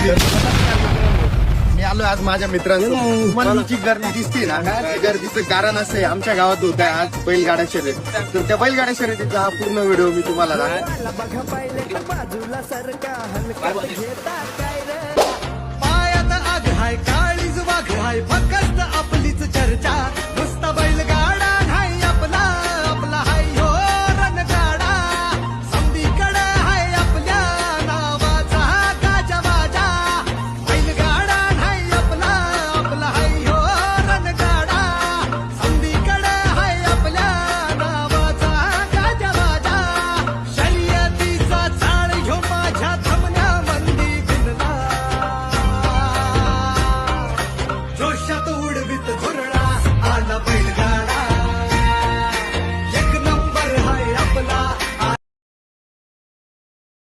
मी आलो आज माझ्या मित्रांसोबत. तुम्हाला जी गर्दी दिसते ना, त्या गर्दीचं कारण असं आहे, आमच्या गावात होत आहे आज बैलगाडा शर्यत. तर त्या बैलगाडा शर्यतीचा हा पूर्ण व्हिडिओ मी तुम्हाला पायात आग हाय काळीज वाघ हाय फक्त आपलीच चर्चा नुसता बैलगाडा